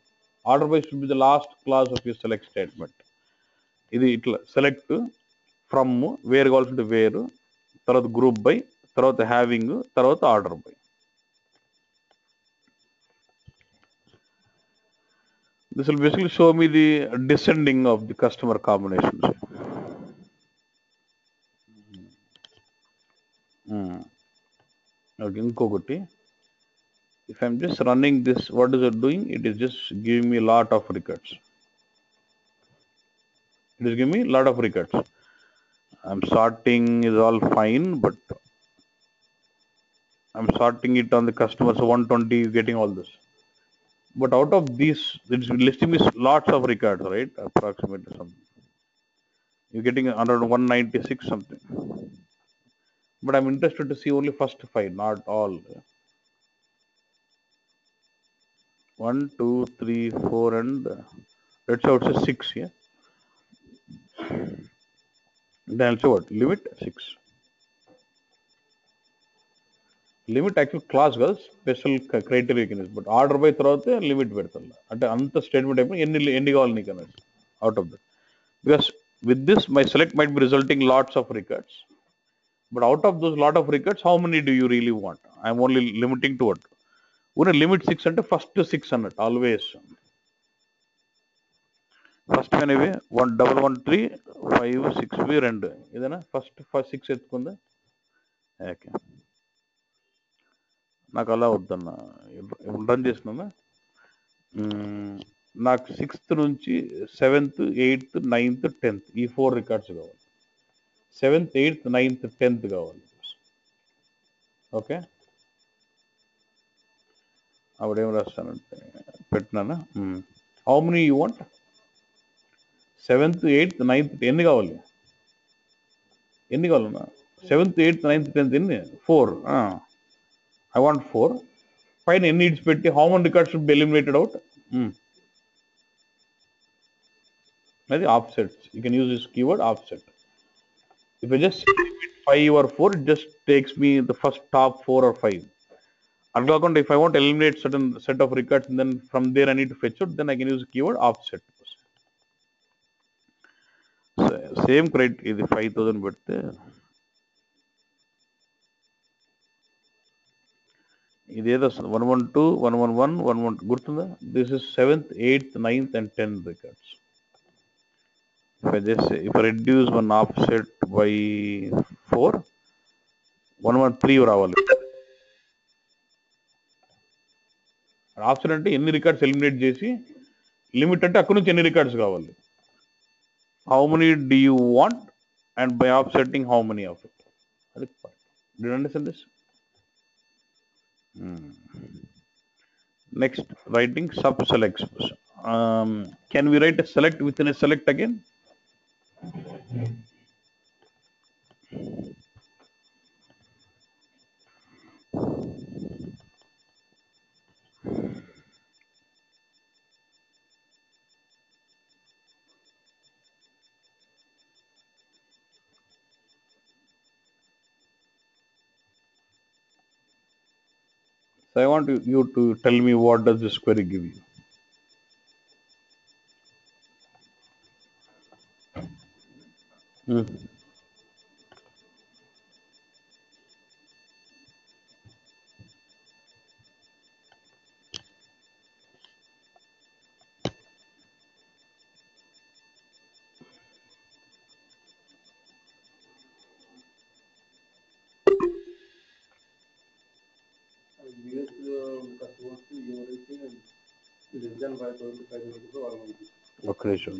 Order by should be the last clause of your select statement. ఇది ఇట్లా select from, వేరు కావాల్సింటే వేరు, తర్వాత గ్రూప్ బై, తర్వాత హ్యావింగ్, తర్వాత order by. This will basically show me the descending of the customer combinations. Okay, ఇంకొకటి, if I'm just running this, what is it doing? It is just giving me a lot of records. It is giving me a lot of records. I'm sorting is all fine, but I'm sorting it on the customer, so 120 is getting all this. But out of these, it's listing me lots of records, right? Approximately something. You're getting around 196 something. But I'm interested to see only first 5, not all. 1, 2, 3, 4, and let's say it's a 6 here. Then I'll say what? Limit 6. Limit actual clause కాదు, special criteria కింద. But order by తర్వాత limit పెడతాను. అంటే అంత statement అయిపోయి ఎన్ని కావాలి నీకు అనేది out of that. Because with this my select might be resulting lots of records. But out of those lot of records how many do you really want? I'm only limiting to what. ఊనే limit 6 అంటే first 6 అన్నట్టు always. First అనేవి 1113 5 6 2 ఏదైనా first 6 ఎత్తుకుందా. Okay, నాకు అలా వద్దన్న. Run చేసినా నాకు 6th నుంచి 7th 8th 9th 10th ఈ 4 రికార్డ్స్ కావాలి. 7th 8th 9th 10th కావాలి. ఓకే, అప్పుడేం రాస్తానంటే పెట్టినానా how many you want? 7th 8th 9th ఎన్ని కావాలి? ఎన్ని కావాలన్నా? 7th 8th 9th 10th ఎన్ని? 4. I want 4. పైన ఎన్ని ఇడ్స్ పెట్టి how many records should be eliminated out? అది offsets. You can use this keyword offset. If I just limit 5 or 4, it just takes me the first top 4 or 5. Otherwise, if I want to eliminate certain set of records and then from there I need to fetch out, then I can use the keyword offset. So, same criteria, the 5000 but ఇదేదో 112 111 112 గుర్తుందా? This is 7th 8th 9th and 10th records. If I reduce one offset by 4, 113 రావాలి. Option అంటే ఎన్ని records eliminate చేసి, limit అంటే అక్కడి నుంచి ఎన్ని రికార్డ్స్ కావాలి. How many do you want and by offsetting how many of it. అది do you understand this? Next writing sub selects. Can we write a select within a select again? So I want you to tell me what does this query give you. ఒక్క నిమిషం.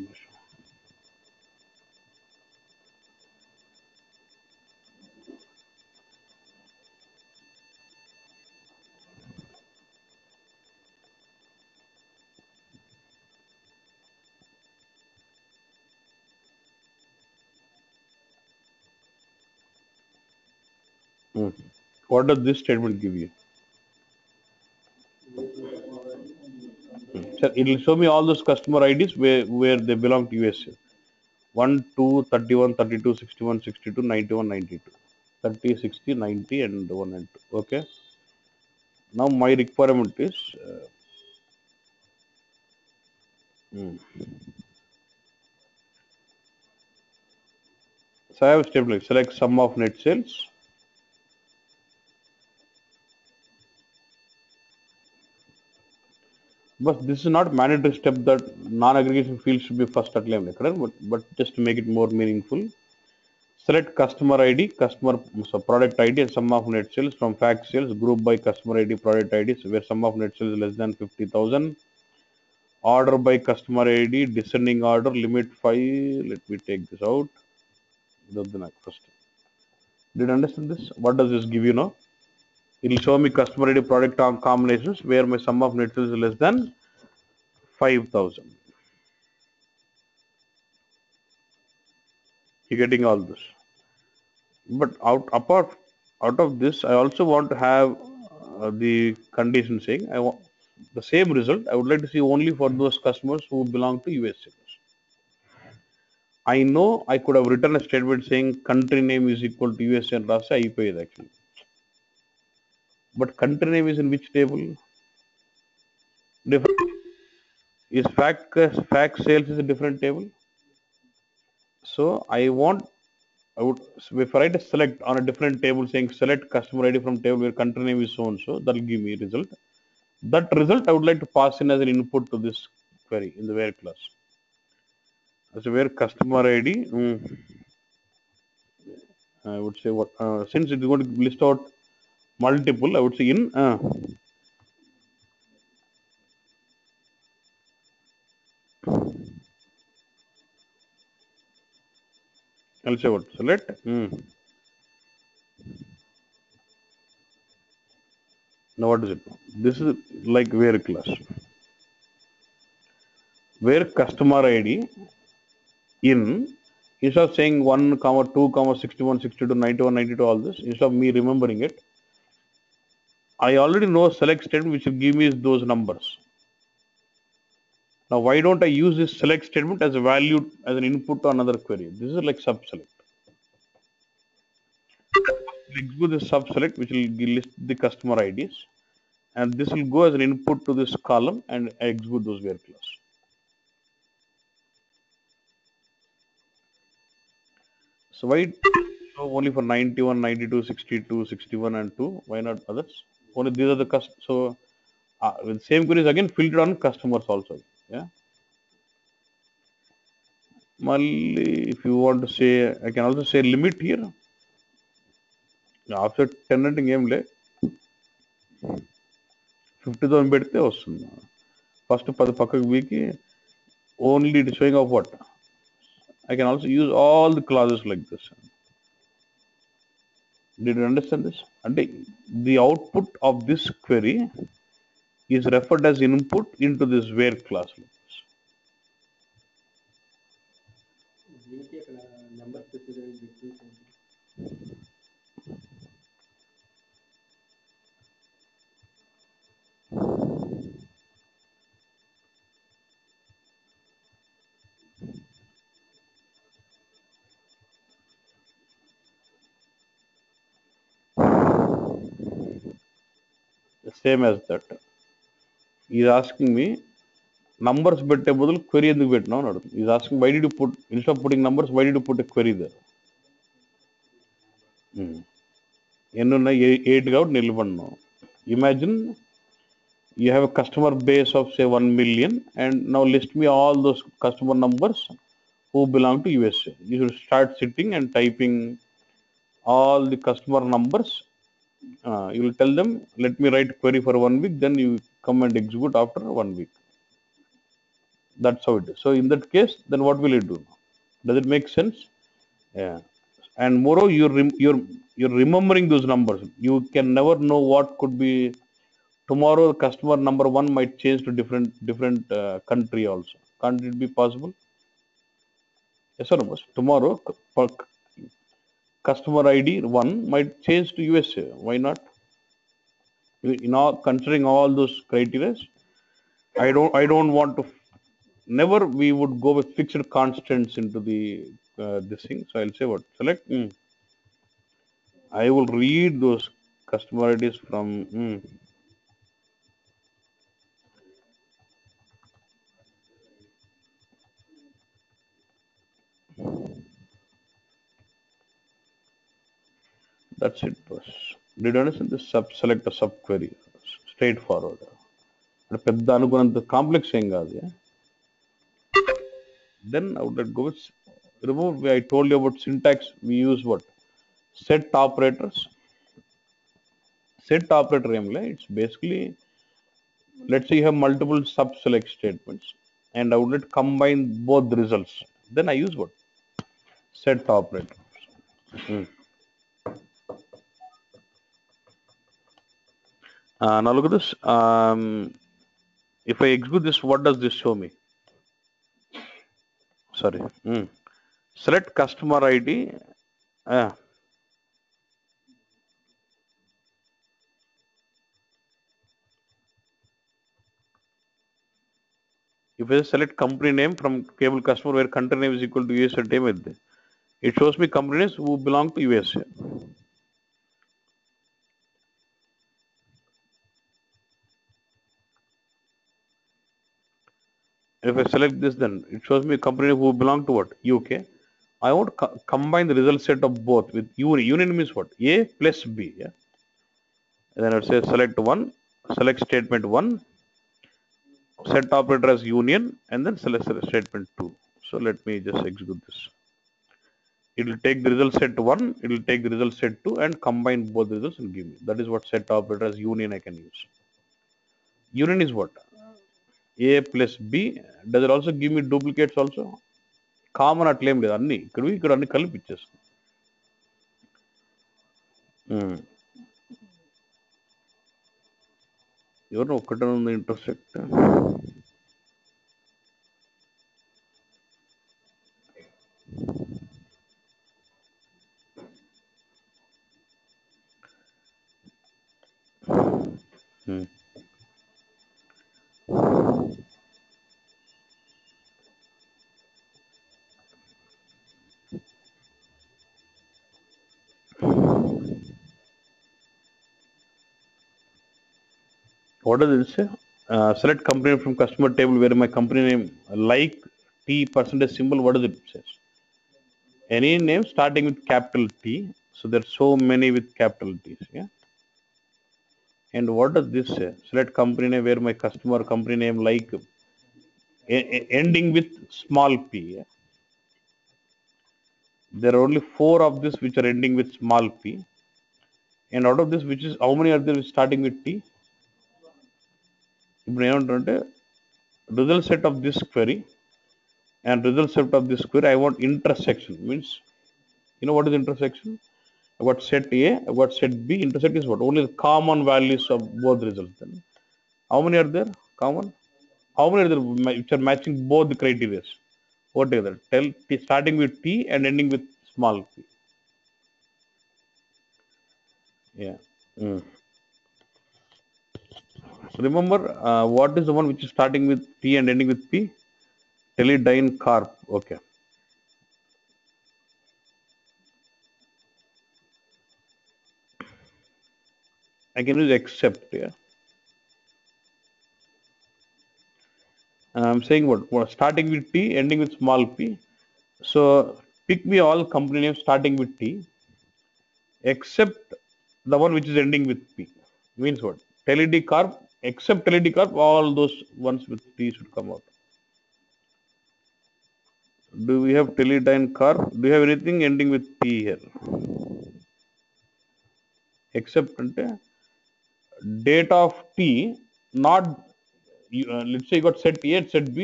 What does this statement give you? Sir, it will show me all those customer IDs where they belong to USA. 1, 2, 31, 32, 61, 62, 91, 92. 30, 60, 90 and 1 and 2. Okay. Now my requirement is so I have a step like select sum of net sales. But this is not mandatory step that non-aggregation field should be first at level, but just to make it more meaningful, select customer ID, product ID and sum of net sales from fact sales, group by customer ID, product IDs where sum of net sales is less than 50,000. Order by customer ID, descending order, limit 5. Let me take this out. First, did you understand this? What does this give you now? It will show me customer ID product combinations where my sum of net sales is less than 5,000. You're getting all this. But out of this, I also want to have the condition saying I want the same result. I would like to see only for those customers who belong to USA. I know I could have written a statement saying country name is equal to USA and Rasa IPA actually. But country name is in which table? Different. Is fact sales is a different table. So I would if I write a select on a different table saying select customer ID from table where country name is so and so, that'll give me a result. That result I would like to pass in as an input to this query in the where class. As a where customer ID, I would say what since it is going to list out multiple, I would say in I'll say what select. Now what is it? This is like where class. Where customer ID in instead of saying 1, comma 2, comma 61, 62, 91, 92, all this, instead of me remembering it, I already know select statement which will give me those numbers. Now why don't I use this select statement as a value as an input to another query? This is like sub select. Execute the sub select which will list the customer IDs, and this will go as an input to this column and execute those where clause. So why only for 91, 92, 62, 61 and 2? Why not others? Only these are the so with same queries again filtered on customers also. Yeah. Mali, if you want to say, I can also say limit here. After 10 rating game le 50,000 పెడితే వస్తుంది. First 10 పక్కకు వీకి only it is showing of what? I can also use all the clauses like this. Did you understand this? And the output of this query is referred as input into this where class. Same as that. He is asking me numbers పెట్టే బదులు query ఎందుకు పెట్టినావు అని అడుగుతుంది. He is asking why did you put instead of putting numbers why did you put a query there? ఎన్ని ఉన్నాయి 8 కాబట్టి నిలబడినావు. Imagine you have a customer base of say 1 million and now list me all those customer numbers who belong to USA. You should start sitting and typing all the customer numbers. You will tell them let me write query for 1 week, then you come and execute after 1 week. That's how it is. So in that case, then what will it do? Does it make sense? Yeah. And moreover, you're remembering those numbers. You can never know what could be tomorrow. Customer number 1 might change to different country also. Can't it be possible? Yes or no? Tomorrow, customer ID 1 might change to USA. Why not? Considering all those criteria, I don't want to. Never we would go with fixed constants into the this thing. So I'll say what select. I will read those customer IDs from. That's it. Did you understand this? Select a subquery. Straightforward. పెద్ద అనుకున్నంత complex ఏం కాదు. Then I would go with, remember I told you about syntax. We use what? Set operators. Set operator it's basically, let's say you have multiple sub select statements and I would combine both the results. Then I use what? Set operator. Now look at this. If I execute this, what does this show me? Sorry. Select customer ID. If I select company name from cable customer where country name is equal to US name, it shows me companies who belong to USA. If I select this, then it shows me a company who belong to what? UK. I want to combine the result set of both with union. Union means what? A plus B. Yeah. And then I would say select one, select statement one, set operator as union, and then select statement two. So let me just execute this. It will take the result set one, it will take the result set two, and combine both the results and give me. That is what set operator as union I can use. Union is what? A plus B. Does it also give me duplicates also? Common అట్లా ఏం లేదు అన్ని ఇక్కడ అన్ని కలిపి ఇచ్చేస్తాం. ఎవరినో ఒక్కటే ఉంది intersect. What does it say? Select company from customer table where my company name like T percentage symbol. What does it say? Any name starting with capital T. So there are so many with capital T's. Yeah. And what does this say? Select company name where my customer company name like ending with small p. Yeah? There are only 4 of this which are ending with small p. And out of this, which is how many are there starting with T? ఇప్పుడు ఏమంటారంటే result set of this query and result set of this query I want intersection. Means you know what is intersection? I got set A, I got set B. Intersect is what? Only the common values of both results. Then how many are there common? How many are there which are matching both the criteria? Whatever. Tell T starting with T and ending with small p. Yeah. So remember, what is the one which is starting with T and ending with P? Teledyne carp. Okay. I can use except. Yeah. I'm saying what starting with T, ending with small p. So pick me all company names starting with T, except the one which is ending with P. Means what? LED carp, except LED carp, all those ones with T should come out. Do we have Teledyne carp? Do you have anything ending with P here? Except date of T, not let's say you got set A, set B,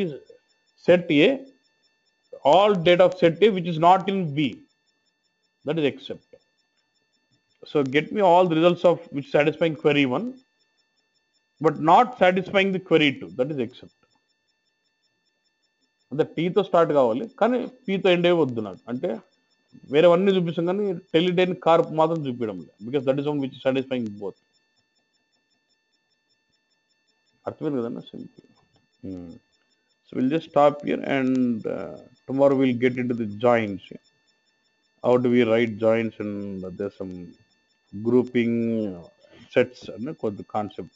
set A, all data of set A which is not in B. That is except. So get me all the results of which satisfying query 1, but not satisfying the query 2. That is except. అంటే టీతో start కావాలి కానీ పీతో end అయ్యి వద్దు నాకు. అంటే వేరే అన్ని చూపిస్తాం కానీ టెలిడైన్ కార్ప్ మాత్రం చూపించడం లేదు. Because that is one which satisfying both. అర్థమైంది కదన్నా simple. So we'll just stop here and tomorrow we'll get into the joins. How do we write joins, and there's some grouping sets called the concept.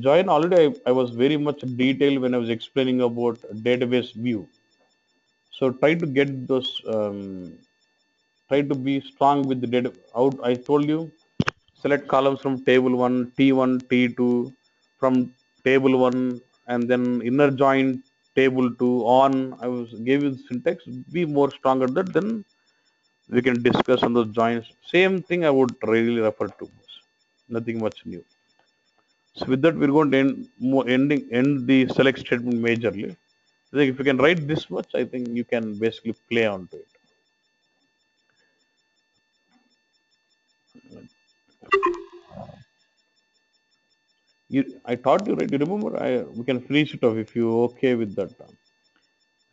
Join already I was very much detailed when I was explaining about database view. So try to get those, try to be strong with the data. Out I told you, select columns from table 1, T1, T2, from table 1, and then inner join table 2 on. I was gave you the syntax. Be more stronger that then we can discuss on those joins. Same thing I would really refer to. Nothing much new. So with that, we're going to end the select statement majorly. I think if you can write this much, I think you can basically play onto it. I taught you, right? You remember? We can finish it off if you okay with that.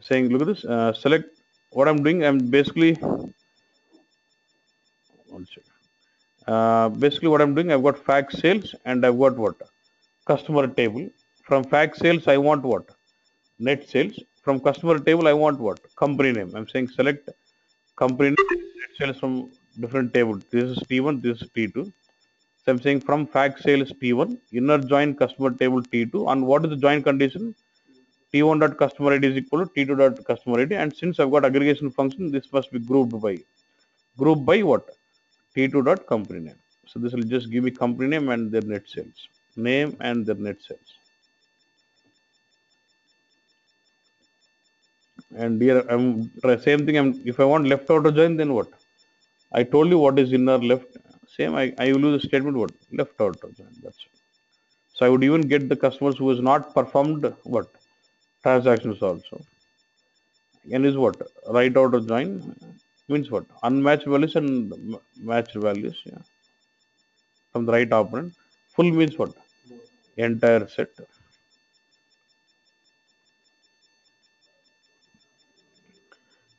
Saying, look at this. Select what I'm doing, I'm basically, one second. Basically what I'm doing, I've got fact sales and I've got what? Customer table. From fact sales, I want what? Net sales. From customer table, I want what? Company name. I'm saying select company name, net sales from different table. This is T1, this is T2. So I'm saying from fact sales T1, inner join customer table T2. And what is the join condition? T1 dot customer ID is equal to T2 dot customer ID. And since I've got aggregation function, this must be grouped by. Group by what? T2 dot company name. So this will just give me company name and their net sales. Name and their net sales. And here I'm same thing. If I want left outer join, then what? I told you what is inner left. Same. I will use a statement what? Left outer join. That's it. So I would even get the customers who has not performed what? Transactions also. And is what? Right outer join means what? Unmatched values and matched values. Yeah. From the right operand. Full means what? Entire set.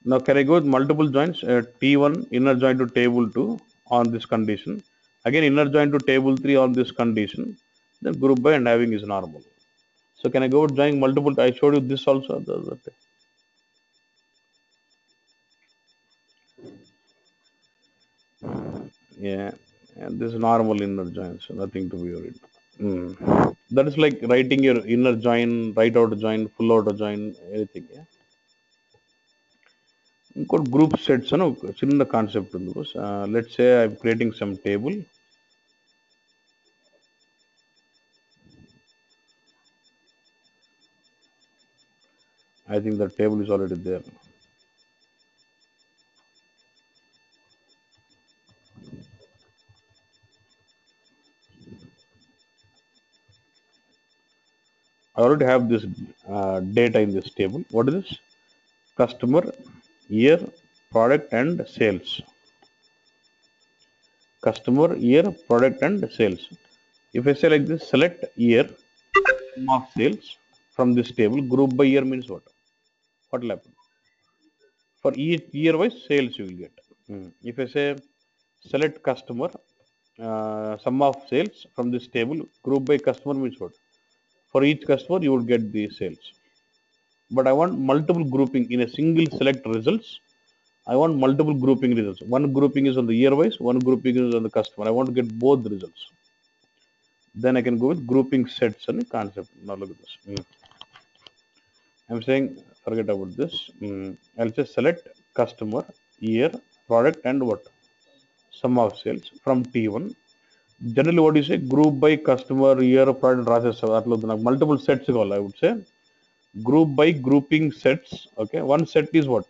Now can I go with multiple joins? T1 inner join to table 2 on this condition. Again inner join to table 3 on this condition. Then group by and having is normal. So can I go with joining multiple? I showed you this also the other day. Yeah, and this is normal inner join, so nothing to be worried. That is like writing your inner join, right outer join, full outer join, anything. Yeah. Got group sets, చిన్న concept ఉంది boss. Let's say I'm creating some table. I think the table is already there. I already have this data in this table. What is this? Customer, year, product and sales. Customer, year, product and sales. If I say like this, select year, sum of sales from this table, group by year means what? What will happen? For each year wise sales you will get. If I say select customer, sum of sales from this table, group by customer means what? For each customer you would get the sales. But I want multiple grouping in a single select results. I want multiple grouping results. One grouping is on the year wise, one grouping is on the customer. I want to get both the results. Then I can go with grouping sets and concept. Now look at this. I'm saying forget about this. I'll just select customer, year, product, and what? Sum of sales from T1. Generally, what do you say? Group by customer, year, product, process. Multiple sets, I would say. Group by grouping sets. Okay, one set is what?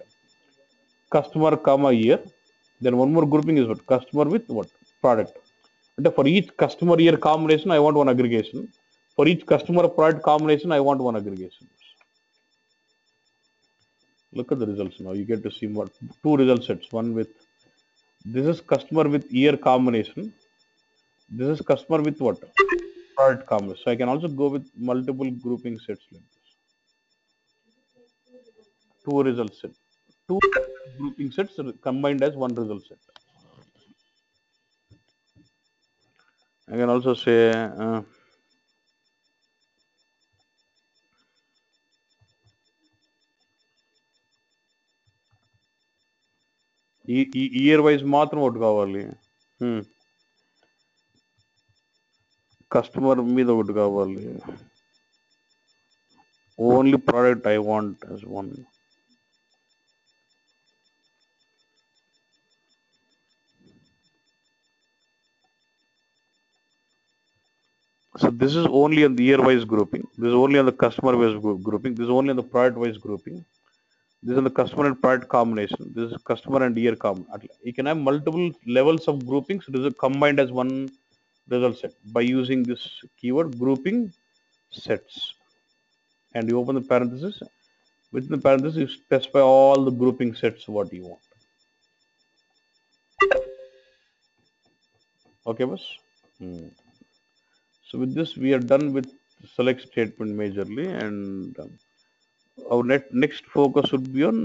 Customer, comma, year. Then one more grouping is what? Customer with what? Product. And for each customer year combination, I want one aggregation. For each customer product combination, I want one aggregation. Look at the results now. You get to see what two result sets. One with this is customer with year combination. This is customer with what? Product combination. So I can also go with multiple grouping sets like this. Two result set. Two grouping sets combined as one result set. I can also say year wise మాత్రం ఒకటి కావాలి. Customer మీద ఒకటి కావాలి. Only product I want as one. So this is only on the year wise grouping. This is only on the customer wise grouping. This is only on the product wise grouping. This is on the customer and product combination. This is customer and year combination. You can have multiple levels of groupings. This is combined as one result set by using this keyword grouping sets. And you open the parenthesis. Within the parenthesis, you specify all the grouping sets what you want. Okay, boss? So with this, we are done with select statement majorly, and our next focus would be on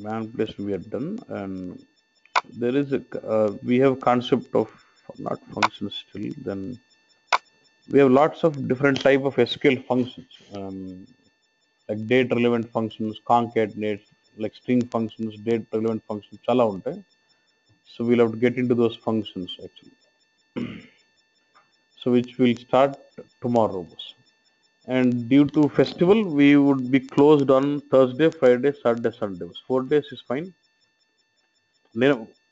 manipulation we are done, and there is a we have concept of not functions still. Then we have lots of different type of SQL functions, like date relevant functions, concatenate, like string functions, date relevant functions, chala untai. So we'll have to get into those functions actually. So which will start tomorrow, boss. And due to festival, we would be closed on Thursday, Friday, Saturday, Sunday. 4 days is fine.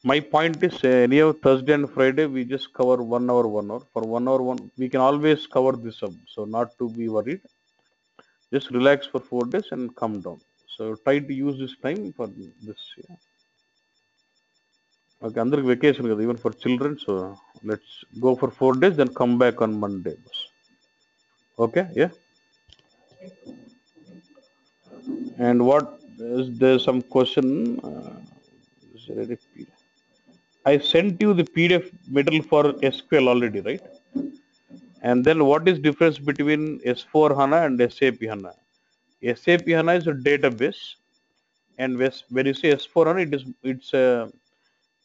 My point is, any of Thursday and Friday, we just cover 1 hour, 1 hour. For 1 hour, we can always cover this up. So not to be worried. Just relax for 4 days and come down. So try to use this time for this. Yeah. Okay, under vacation, even for children. So let's go for 4 days, then come back on Monday. Okay, yeah. And what is there some question? Is there any I sent you the PDF material for SQL already, right? And then what is difference between S4 HANA and SAP HANA? SAP HANA is a database, and when you say S4 HANA, it's a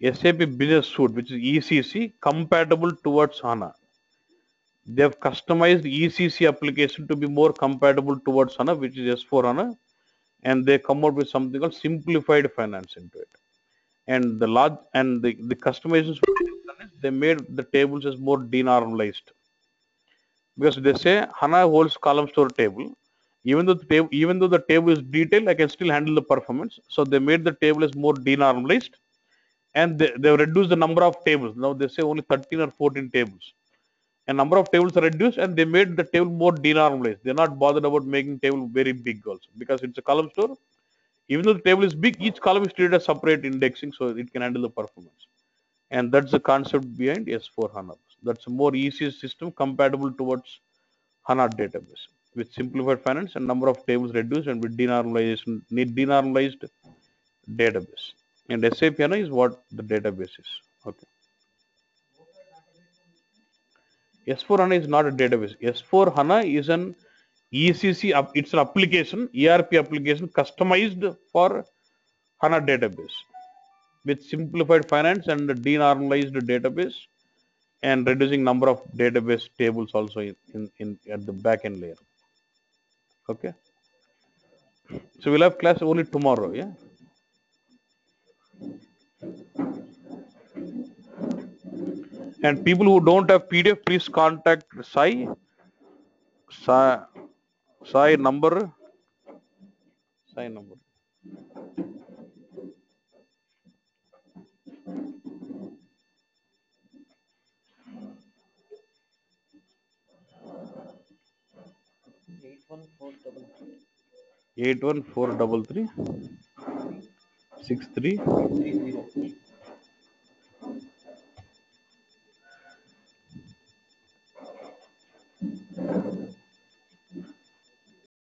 SAP Business Suite, which is ECC compatible towards HANA. They have customized ECC application to be more compatible towards HANA, which is S4 HANA, and they come out with something called simplified finance into it. And the customizations they made the tables as more denormalized, because they say HANA holds column store table. Even though the table is detailed, I can still handle the performance. So they made the table as more denormalized, and they reduced the number of tables. Now they say only 13 or 14 tables. And number of tables are reduced, and they made the table more denormalized. They're not bothered about making table very big also, because it's a column store. Even though the table is big, each column is treated as separate indexing, so it can handle the performance. And that's the concept behind S4 HANA. That's a more easier system compatible towards HANA database with simplified finance and number of tables reduced, and with denormalized database. And SAP HANA is what the database is. Okay. S4 HANA is not a database. S4 HANA is an ECC, it's an application, ERP application customized for HANA database with simplified finance and denormalized database, and reducing number of database tables also in at the backend layer. Okay. So we'll have class only tomorrow, yeah. And people who don't have PDF, please contact Sai, Sai number, Sai number. 81433 63